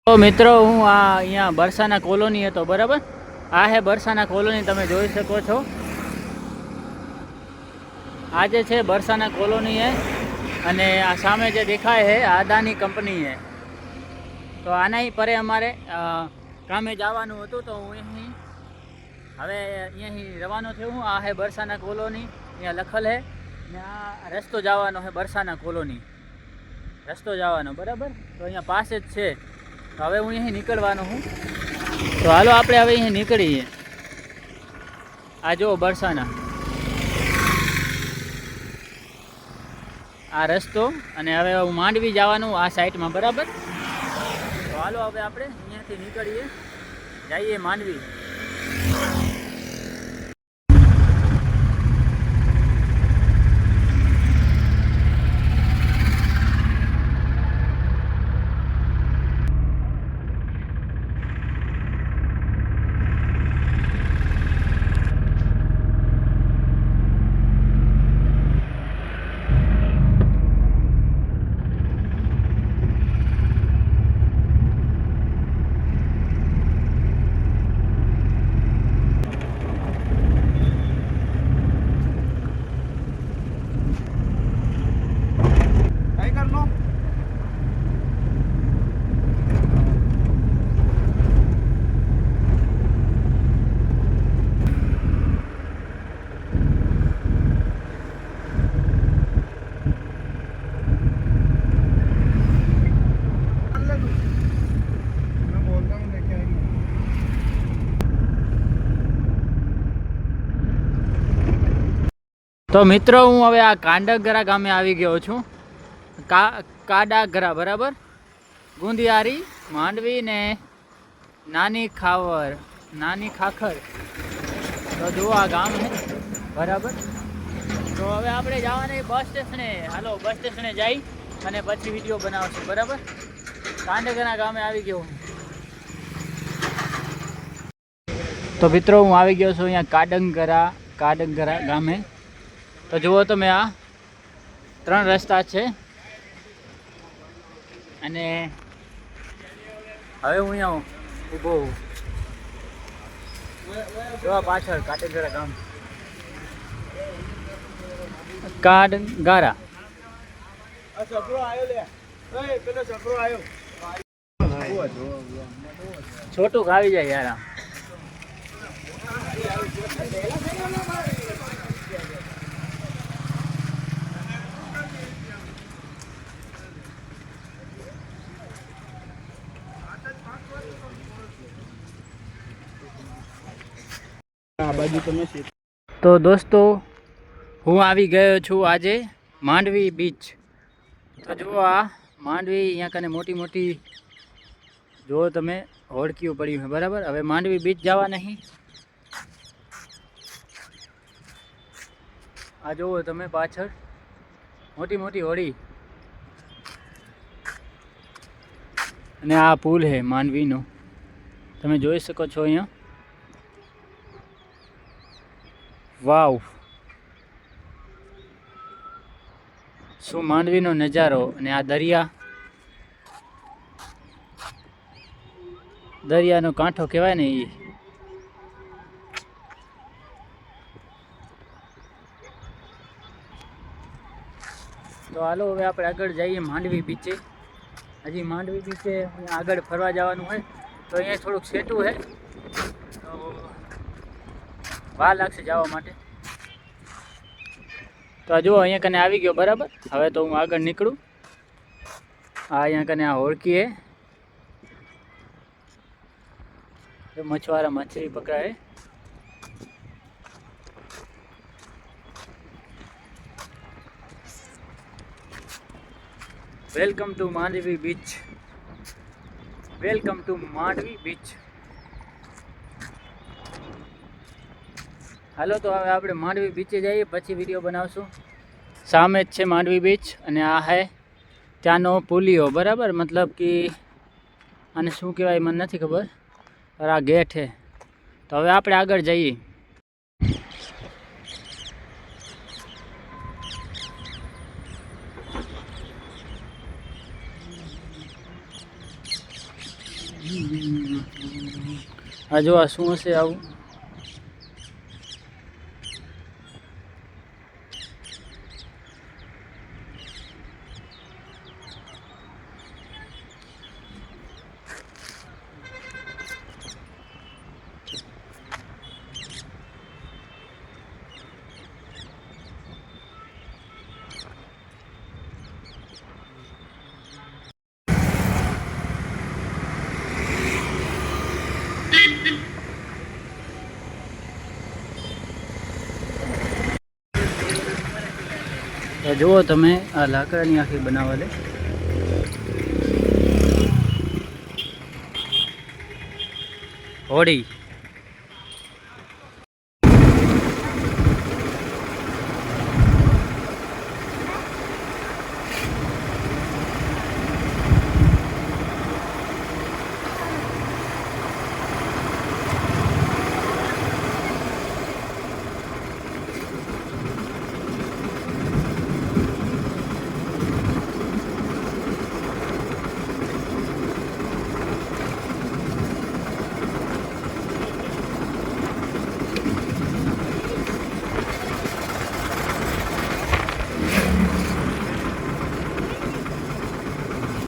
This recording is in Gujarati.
તો મિત્રો હું અહીંયા બરસાના કોલોની હતો બરાબર। આ હે બરસાના કોલોની, તમે જોઈ શકો છો। આ જે છે બરસાના કોલોની હે અને આ સામે જે દેખાય છે અદાની કંપની હે। તો આના પરે અમારે કામે જવાનું હતું, તો હું અહીં હવે અહીંયાથી રવાનો થયો હું। આ હે બરસાના કોલોની, અહીંયા લખેલ હે ને આ રસ્તો જવાનો છે બરસાના કોલોની, રસ્તો જવાનો બરાબર। તો અહીંયા પાસે જ છે, તો હવે હું અહીં નીકળવાનો હું। તો હાલો આપણે હવે અહીં નીકળીએ। આ જો બરસાના આ રસ્તો, અને હવે હું માંડવી જવાનું આ સાઈડમાં બરાબર। તો હાલો હવે આપણે અહીંયાથી નીકળીએ, જઈએ માંડવી। તો મિત્રો હું હવે આ કાંડગરા ગામે આવી ગયો છું। કાડાગરા બરાબર, ગુંદિયારી, માંડવી ને નાની ખાખર। તો જુઓ આ ગામ છે બરાબર। તો હવે આપણે જવાના બસ સ્ટેશને, હાલો બસ સ્ટેશને જઈ અને પછી વિડીયો બનાવશું બરાબર। કાંડગરા ગામે આવી ગયો હું। તો મિત્રો હું આવી ગયો છું અહીંયા કાડંગરા ગામે। તો જુઓ તમે આ 3 રસ્તા છે, અને હવે હું અહીંયા ઊભો હું। જોવા પાછળ કાડંગરા ગામ, કાડંગરા છોટું ખાવી જાય યાર। તો દોસ્તો હું આવી ગયો છું આજે માંડવી બીચ। તો જુઓ આ માંડવી, અહીંયા કને મોટી મોટી જુઓ તમે હોડકીઓ પડી છે બરાબર। હવે માંડવી બીચ જવા નહીં, આ જુઓ તમે પાછળ મોટી મોટી હોડી, અને આ પુલ છે માંડવીનો, તમે જોઈ શકો છો અહીંયા। વાવ, શું માંડવીનો નજારો, અને આ દરિયાનો કાંઠો કહેવાય ને એ। તો હાલો હવે આપણે આગળ જઈએ માંડવી બીચે। હજી માંડવી બીચે આગળ ફરવા જવાનું હોય, તો અહીંયા થોડુંક સેટું છે, તો વાર લાગશે જવા માટે। તો જુઓ અહીંયા કને આવી ગયો બરાબર। હવે તો હું આગળ નીકળું। અહીંયા કને આ હોડકી હે, તો મછવારા મછલી પકડાય। Welcome to Mandvi beach, welcome to Mandvi beach. હાલો તો હવે આપણે માંડવી બીચે જઈએ, પછી વિડીયો બનાવશું। સામે જ છે માંડવી બીચ, અને આ હે ત્યાંનો પુલિયો બરાબર, મતલબ કે આને શું કહેવાય મને નથી ખબર, પર આ ગેટ છે। તો હવે આપણે આગળ જઈએ। આ જો આ શું હશે આવું? તો જુઓ તમે આ લાકડાની આખી બનાવવા દે હોડી